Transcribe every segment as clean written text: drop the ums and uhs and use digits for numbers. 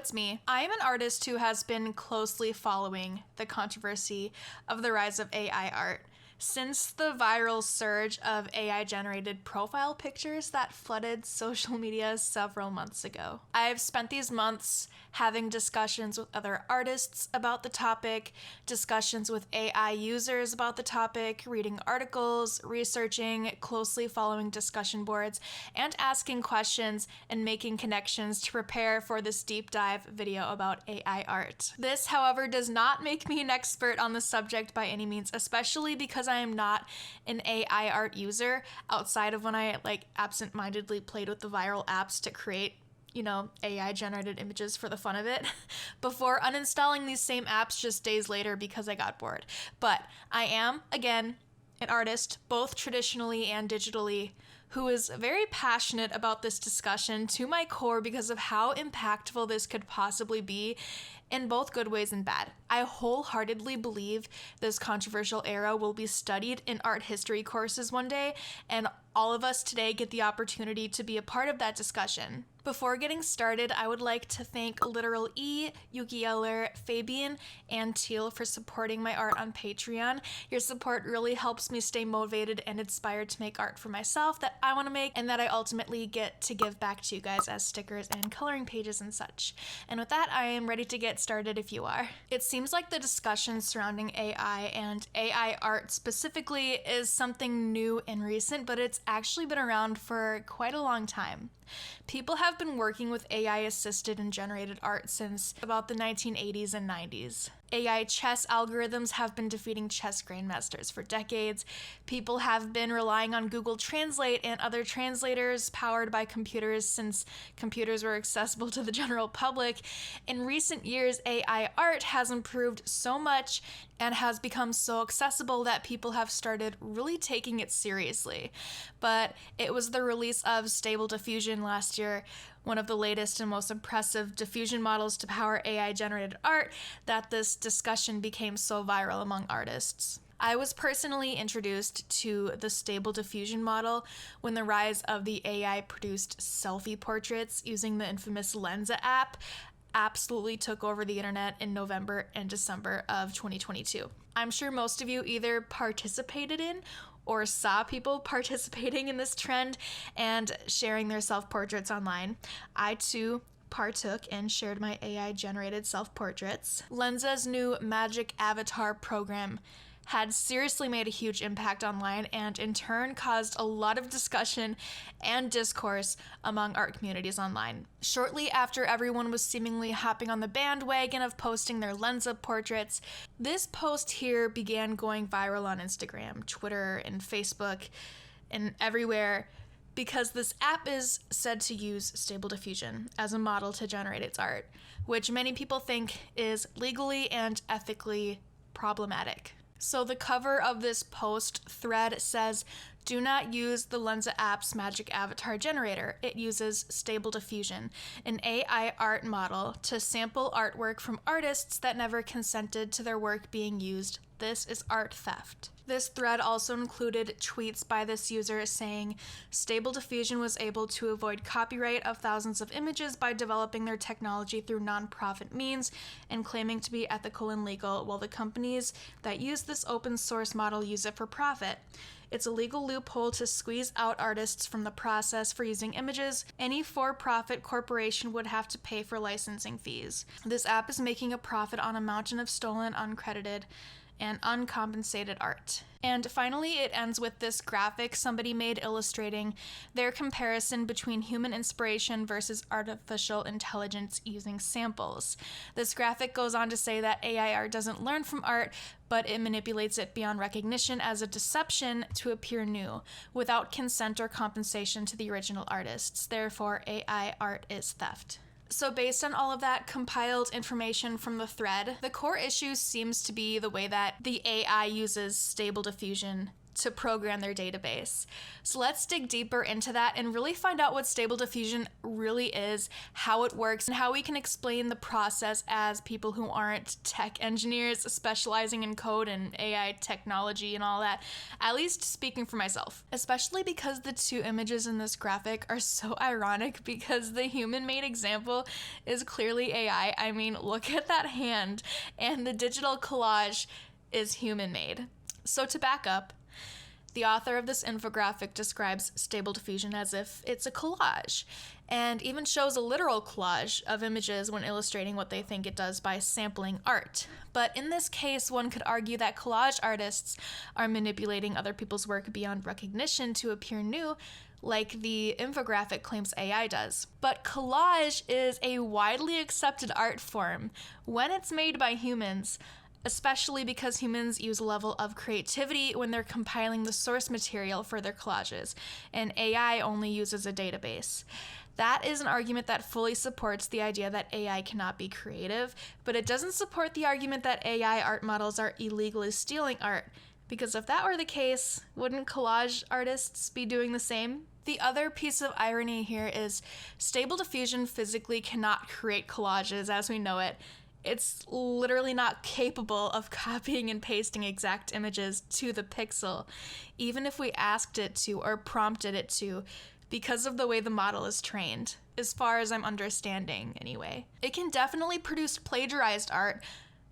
it's me. I am an artist who has been closely following the controversy of the rise of AI art since the viral surge of AI-generated profile pictures that flooded social media several months ago. I've spent these months having discussions with other artists about the topic, discussions with AI users about the topic, reading articles, researching, closely following discussion boards, and asking questions and making connections to prepare for this deep dive video about AI art. This, however, does not make me an expert on the subject by any means, especially because I am not an AI art user outside of when I absent-mindedly played with the viral apps to create, AI generated images for the fun of it before uninstalling these same apps just days later because I got bored. But I am, again, an artist, both traditionally and digitally, who is very passionate about this discussion to my core because of how impactful this could possibly be in both good ways and bad. I wholeheartedly believe this controversial era will be studied in art history courses one day, and all of us today get the opportunity to be a part of that discussion. Before getting started, I would like to thank Literal E, Yuki Eller, Fabian, and Teal for supporting my art on Patreon. Your support really helps me stay motivated and inspired to make art for myself that I want to make and that I ultimately get to give back to you guys as stickers and coloring pages and such. And with that, I am ready to get started if you are. It seems like the discussion surrounding AI and AI art specifically is something new and recent, but it's actually been around for quite a long time. People have been working with AI-assisted and generated art since about the 1980s and 90s. AI chess algorithms have been defeating chess grandmasters for decades. People have been relying on Google Translate and other translators powered by computers since computers were accessible to the general public. In recent years, AI art has improved so much and has become so accessible that people have started really taking it seriously. But it was the release of Stable Diffusion last year, one of the latest and most impressive diffusion models to power AI-generated art, that this discussion became so viral among artists. I was personally introduced to the Stable Diffusion model when the rise of the AI-produced selfie portraits using the infamous Lensa app absolutely took over the internet in November and December of 2022. I'm sure most of you either participated in or saw people participating in this trend and sharing their self-portraits online. I too partook and shared my AI-generated self-portraits. Lensa's new Magic Avatar program had seriously made a huge impact online and in turn caused a lot of discussion and discourse among art communities online. Shortly after everyone was seemingly hopping on the bandwagon of posting their Lensa portraits, this post here began going viral on Instagram, Twitter, and Facebook, and everywhere, because this app is said to use Stable Diffusion as a model to generate its art, which many people think is legally and ethically problematic. So the cover of this post thread says, "Do not use the Lensa app's Magic Avatar generator. It uses Stable Diffusion, an AI art model, to sample artwork from artists that never consented to their work being used. This is art theft." This thread also included tweets by this user saying, "Stable Diffusion was able to avoid copyright of thousands of images by developing their technology through non-profit means and claiming to be ethical and legal, while the companies that use this open source model use it for profit. It's a legal loophole to squeeze out artists from the process for using images. Any for-profit corporation would have to pay for licensing fees. This app is making a profit on a mountain of stolen, uncredited, and uncompensated art." And finally, it ends with this graphic somebody made illustrating their comparison between human inspiration versus artificial intelligence using samples. This graphic goes on to say that AI art doesn't learn from art, but it manipulates it beyond recognition as a deception to appear new, without consent or compensation to the original artists. Therefore, AI art is theft. So based on all of that compiled information from the thread, the core issue seems to be the way that the AI uses Stable Diffusion to program their database. So let's dig deeper into that and really find out what Stable Diffusion really is, how it works, and how we can explain the process as people who aren't tech engineers specializing in code and AI technology and all that, at least speaking for myself. Especially because the two images in this graphic are so ironic because the human-made example is clearly AI. I mean, look at that hand, and the digital collage is human-made. So to back up, the author of this infographic describes Stable Diffusion as if it's a collage, and even shows a literal collage of images when illustrating what they think it does by sampling art. But in this case, one could argue that collage artists are manipulating other people's work beyond recognition to appear new, like the infographic claims AI does. But collage is a widely accepted art form when it's made by humans, especially because humans use a level of creativity when they're compiling the source material for their collages, and AI only uses a database. That is an argument that fully supports the idea that AI cannot be creative, but it doesn't support the argument that AI art models are illegally stealing art, because if that were the case, wouldn't collage artists be doing the same? The other piece of irony here is Stable Diffusion physically cannot create collages as we know it. It's literally not capable of copying and pasting exact images to the pixel, even if we asked it to or prompted it to, because of the way the model is trained, as far as I'm understanding anyway. It can definitely produce plagiarized art,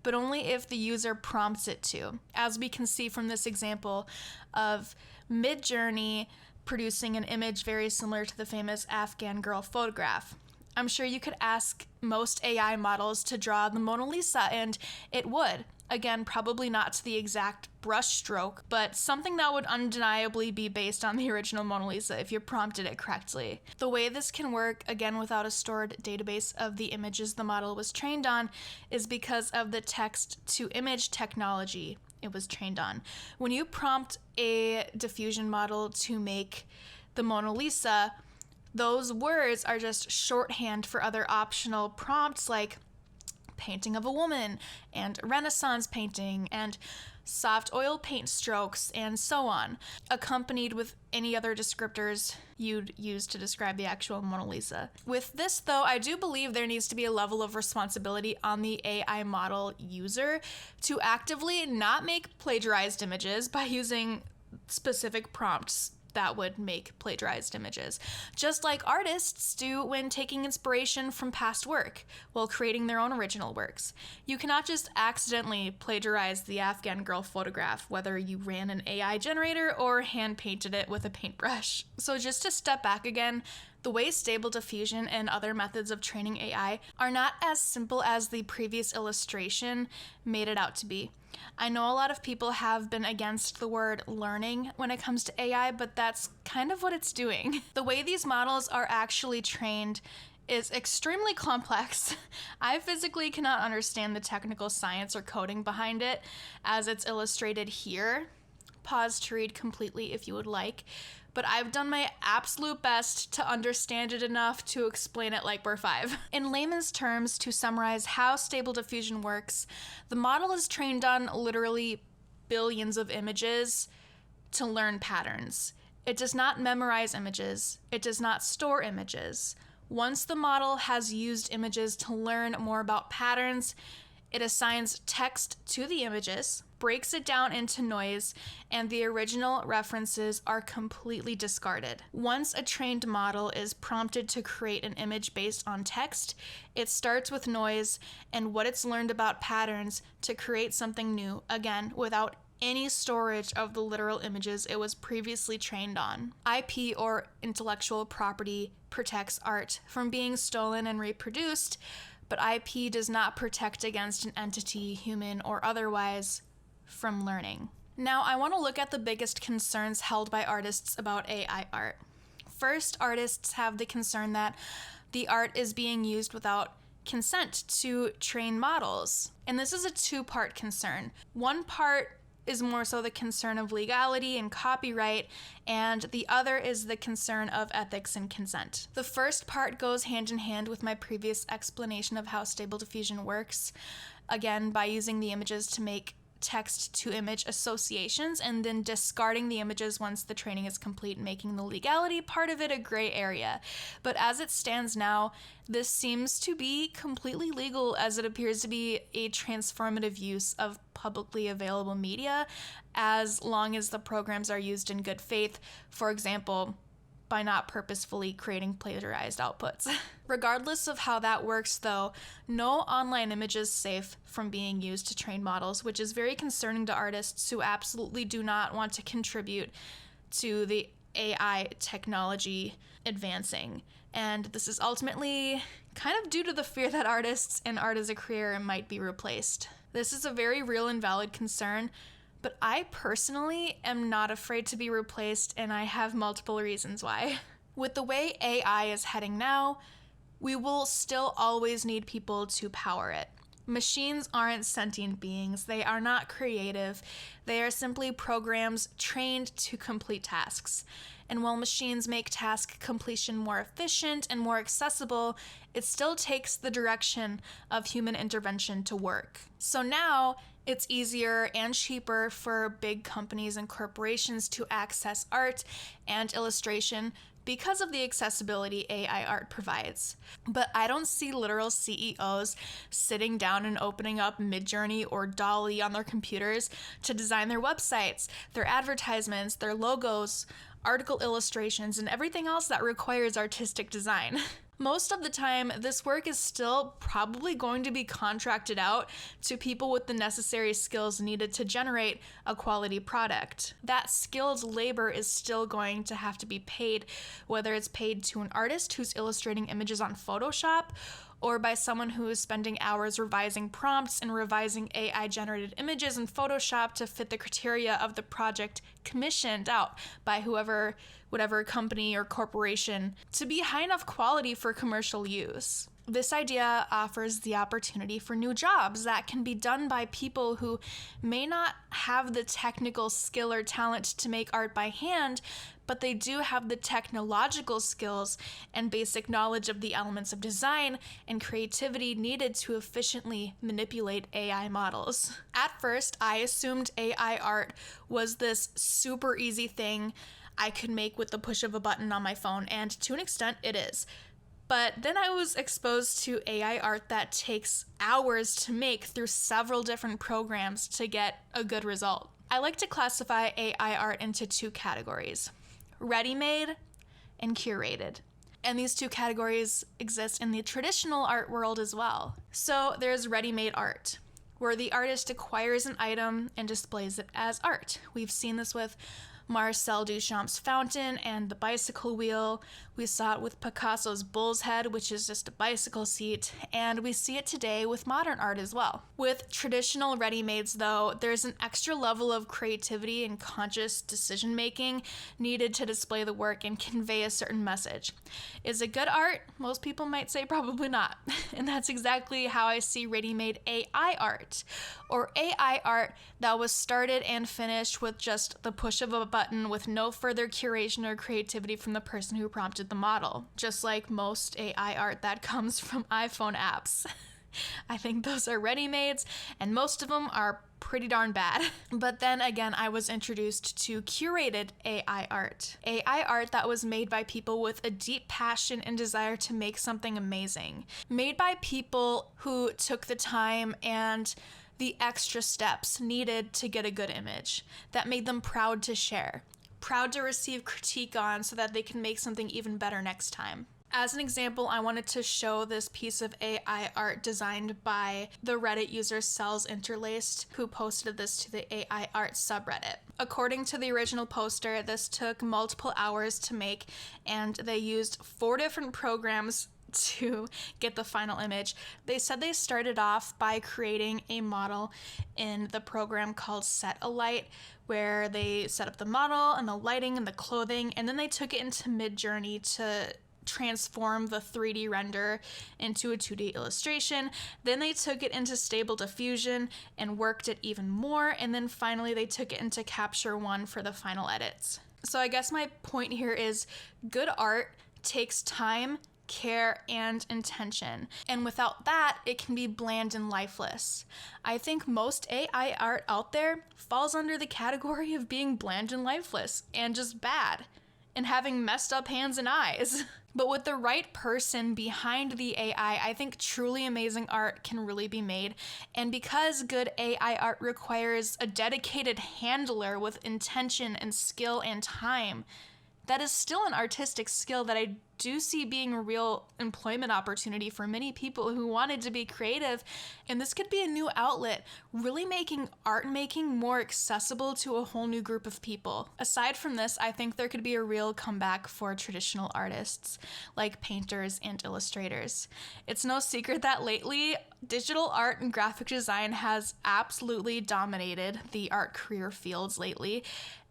but only if the user prompts it to, as we can see from this example of Midjourney producing an image very similar to the famous Afghan girl photograph. I'm sure you could ask most AI models to draw the Mona Lisa, and it would. Again, probably not to the exact brush stroke, but something that would undeniably be based on the original Mona Lisa if you prompted it correctly. The way this can work, again without a stored database of the images the model was trained on, is because of the text-to-image technology it was trained on. When you prompt a diffusion model to make the Mona Lisa, those words are just shorthand for other optional prompts like painting of a woman and Renaissance painting and soft oil paint strokes and so on, accompanied with any other descriptors you'd use to describe the actual Mona Lisa. With this though, I do believe there needs to be a level of responsibility on the AI model user to actively not make plagiarized images by using specific prompts that would make plagiarized images, just like artists do when taking inspiration from past work while creating their own original works. You cannot just accidentally plagiarize the Afghan girl photograph, whether you ran an AI generator or hand painted it with a paintbrush. So just to step back again, the way Stable Diffusion and other methods of training AI are not as simple as the previous illustration made it out to be. I know a lot of people have been against the word learning when it comes to AI, but that's kind of what it's doing. The way these models are actually trained is extremely complex. I physically cannot understand the technical science or coding behind it as it's illustrated here. Pause to read completely if you would like. But I've done my absolute best to understand it enough to explain it like we're five. In layman's terms, to summarize how Stable Diffusion works, the model is trained on literally billions of images to learn patterns. It does not memorize images. It does not store images. Once the model has used images to learn more about patterns, it assigns text to the images, breaks it down into noise, and the original references are completely discarded. Once a trained model is prompted to create an image based on text, it starts with noise and what it's learned about patterns to create something new, again, without any storage of the literal images it was previously trained on. IP, or intellectual property, protects art from being stolen and reproduced, but IP does not protect against an entity, human or otherwise, from learning. Now, I want to look at the biggest concerns held by artists about AI art. First, artists have the concern that the art is being used without consent to train models. And this is a two-part concern. One part is more so the concern of legality and copyright, and the other is the concern of ethics and consent. The first part goes hand in hand with my previous explanation of how Stable Diffusion works, again, by using the images to make text to image associations and then discarding the images once the training is complete, making the legality part of it a gray area. But as it stands now, this seems to be completely legal, as it appears to be a transformative use of publicly available media, as long as the programs are used in good faith, for example, by not purposefully creating plagiarized outputs. Regardless of how that works, though, no online image is safe from being used to train models, which is very concerning to artists who absolutely do not want to contribute to the AI technology advancing. And this is ultimately kind of due to the fear that artists and art as a career might be replaced. This is a very real and valid concern, but I personally am not afraid to be replaced, and I have multiple reasons why. With the way AI is heading now, we will still always need people to power it. Machines aren't sentient beings. They are not creative. They are simply programs trained to complete tasks. And while machines make task completion more efficient and more accessible, it still takes the direction of human intervention to work. So now, it's easier and cheaper for big companies and corporations to access art and illustration because of the accessibility AI art provides. But I don't see literal CEOs sitting down and opening up Midjourney or DALL-E on their computers to design their websites, their advertisements, their logos, article illustrations, and everything else that requires artistic design. Most of the time, this work is still probably going to be contracted out to people with the necessary skills needed to generate a quality product. That skilled labor is still going to have to be paid, whether it's paid to an artist who's illustrating images on Photoshop, or by someone who is spending hours revising prompts and revising AI-generated images in Photoshop to fit the criteria of the project commissioned out by whatever company or corporation to be high enough quality for commercial use. This idea offers the opportunity for new jobs that can be done by people who may not have the technical skill or talent to make art by hand, but they do have the technological skills and basic knowledge of the elements of design and creativity needed to efficiently manipulate AI models. At first, I assumed AI art was this super easy thing I could make with the push of a button on my phone, and to an extent, it is. But then I was exposed to AI art that takes hours to make through several different programs to get a good result. I like to classify AI art into two categories: ready-made and curated. And these two categories exist in the traditional art world as well. So there's ready-made art, where the artist acquires an item and displays it as art. We've seen this with Marcel Duchamp's fountain and the bicycle wheel. We saw it with Picasso's bull's head, which is just a bicycle seat, and we see it today with modern art as well. With traditional ready-mades, though, there's an extra level of creativity and conscious decision-making needed to display the work and convey a certain message. Is it good art? Most people might say probably not. And that's exactly how I see ready-made AI art, or AI art that was started and finished with just the push of a button with no further curation or creativity from the person who prompted the model, just like most AI art that comes from iPhone apps. I think those are ready-mades, and most of them are pretty darn bad. But then again, I was introduced to curated AI art. AI art that was made by people with a deep passion and desire to make something amazing. Made by people who took the time and the extra steps needed to get a good image that made them proud to share, proud to receive critique on so that they can make something even better next time. As an example, I wanted to show this piece of AI art designed by the Reddit user Cells Interlaced, who posted this to the AI art subreddit. According to the original poster, this took multiple hours to make, and they used 4 different programs to get the final image. They said they started off by creating a model in the program called Set a Light, where they set up the model and the lighting and the clothing, and then they took it into Midjourney to transform the 3D render into a 2D illustration. Then they took it into Stable Diffusion and worked it even more, and then finally they took it into Capture One for the final edits. So I guess my point here is good art takes time care, and intention. And without that, it can be bland and lifeless. I think most AI art out there falls under the category of being bland and lifeless and just bad and having messed up hands and eyes. But with the right person behind the AI, I think truly amazing art can really be made. And because good AI art requires a dedicated handler with intention and skill and time, that is still an artistic skill that I do see being a real employment opportunity for many people who wanted to be creative. And this could be a new outlet, really making art making more accessible to a whole new group of people. Aside from this, I think there could be a real comeback for traditional artists like painters and illustrators. It's no secret that lately, digital art and graphic design has absolutely dominated the art career fields lately.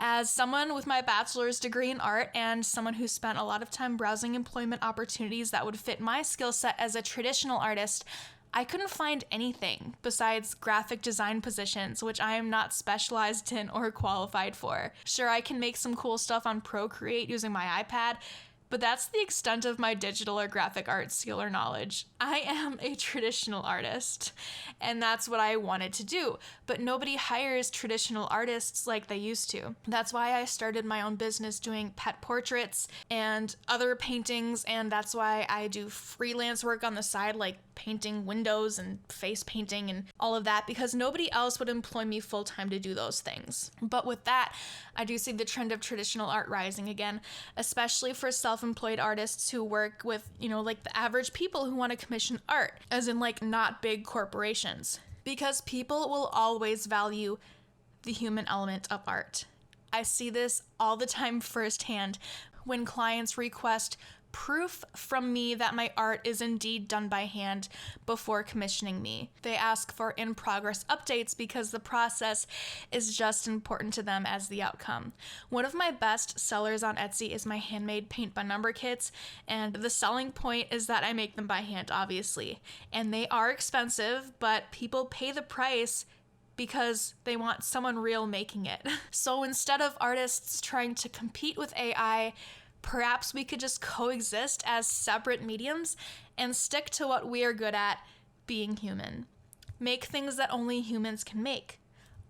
As someone with my bachelor's degree in art and someone who spent a lot of time browsing employment opportunities that would fit my skill set as a traditional artist, I couldn't find anything besides graphic design positions, which I am not specialized in or qualified for. Sure, I can make some cool stuff on Procreate using my iPad, but that's the extent of my digital or graphic art skill or knowledge. I am a traditional artist, and that's what I wanted to do, but nobody hires traditional artists like they used to. That's why I started my own business doing pet portraits and other paintings, and that's why I do freelance work on the side, like painting windows and face painting and all of that, because nobody else would employ me full-time to do those things. But with that, I do see the trend of traditional art rising again, especially for self-employed artists who work with, like the average people who want to commission art, as in like not big corporations. Because people will always value the human element of art. I see this all the time firsthand when clients request proof from me that my art is indeed done by hand before commissioning me. They ask for in-progress updates because the process is just important to them as the outcome. One of my best sellers on Etsy is my handmade paint by number kits, and the selling point is that I make them by hand, obviously. And they are expensive, but people pay the price because they want someone real making it. So instead of artists trying to compete with AI, perhaps we could just coexist as separate mediums and stick to what we are good at, being human. Make things that only humans can make.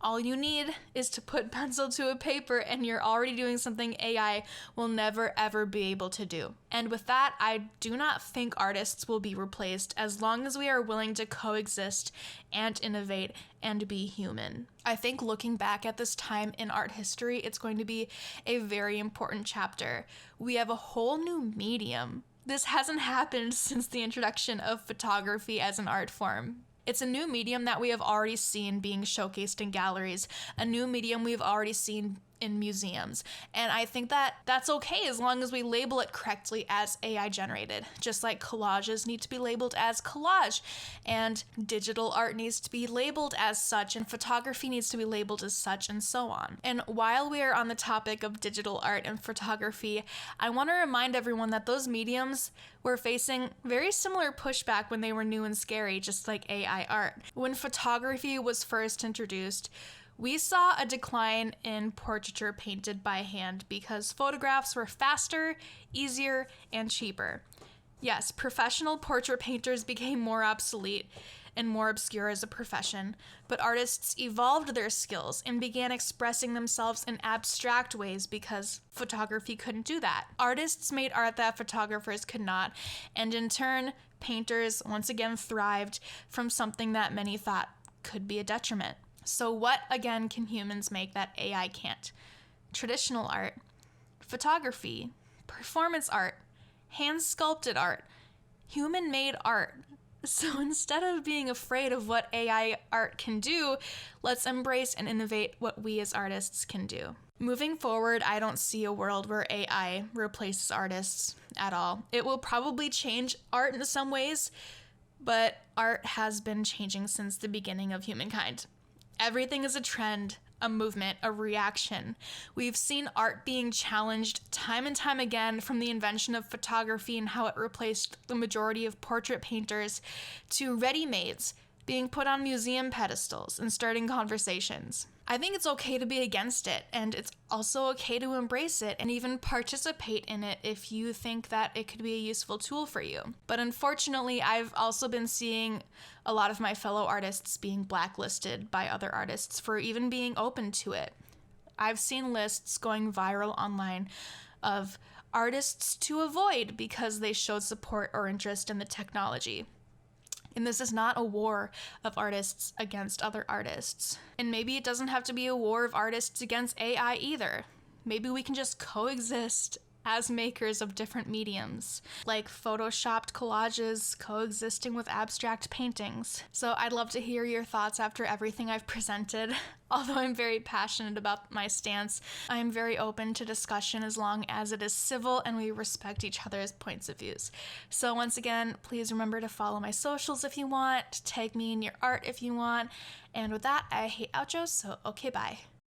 All you need is to put pencil to a paper and you're already doing something AI will never ever be able to do. And with that, I do not think artists will be replaced as long as we are willing to coexist and innovate and be human. I think looking back at this time in art history, it's going to be a very important chapter. We have a whole new medium. This hasn't happened since the introduction of photography as an art form. It's a new medium that we have already seen being showcased in galleries, a new medium we've already seen in museums. And I think that that's okay as long as we label it correctly as AI generated, just like collages need to be labeled as collage, and digital art needs to be labeled as such, and photography needs to be labeled as such, and so on. And while we are on the topic of digital art and photography, I want to remind everyone that those mediums were facing very similar pushback when they were new and scary, just like AI art. When photography was first introduced, we saw a decline in portraiture painted by hand because photographs were faster, easier, and cheaper. Yes, professional portrait painters became more obsolete and more obscure as a profession, but artists evolved their skills and began expressing themselves in abstract ways because photography couldn't do that. Artists made art that photographers could not, and in turn, painters once again thrived from something that many thought could be a detriment. So what, again, can humans make that AI can't? Traditional art, photography, performance art, hand-sculpted art, human-made art. So instead of being afraid of what AI art can do, let's embrace and innovate what we as artists can do. Moving forward, I don't see a world where AI replaces artists at all. It will probably change art in some ways, but art has been changing since the beginning of humankind. Everything is a trend, a movement, a reaction. We've seen art being challenged time and time again, from the invention of photography and how it replaced the majority of portrait painters, to ready-mades being put on museum pedestals and starting conversations. I think it's okay to be against it, and it's also okay to embrace it and even participate in it if you think that it could be a useful tool for you. But unfortunately, I've also been seeing a lot of my fellow artists being blacklisted by other artists for even being open to it. I've seen lists going viral online of artists to avoid because they showed support or interest in the technology. And this is not a war of artists against other artists. And maybe it doesn't have to be a war of artists against AI either. Maybe we can just coexist as makers of different mediums, like photoshopped collages coexisting with abstract paintings. So I'd love to hear your thoughts after everything I've presented. Although I'm very passionate about my stance, I am very open to discussion as long as it is civil and we respect each other's points of views. So once again, please remember to follow my socials if you want, tag me in your art if you want, and with that, I hate outros, so okay, bye.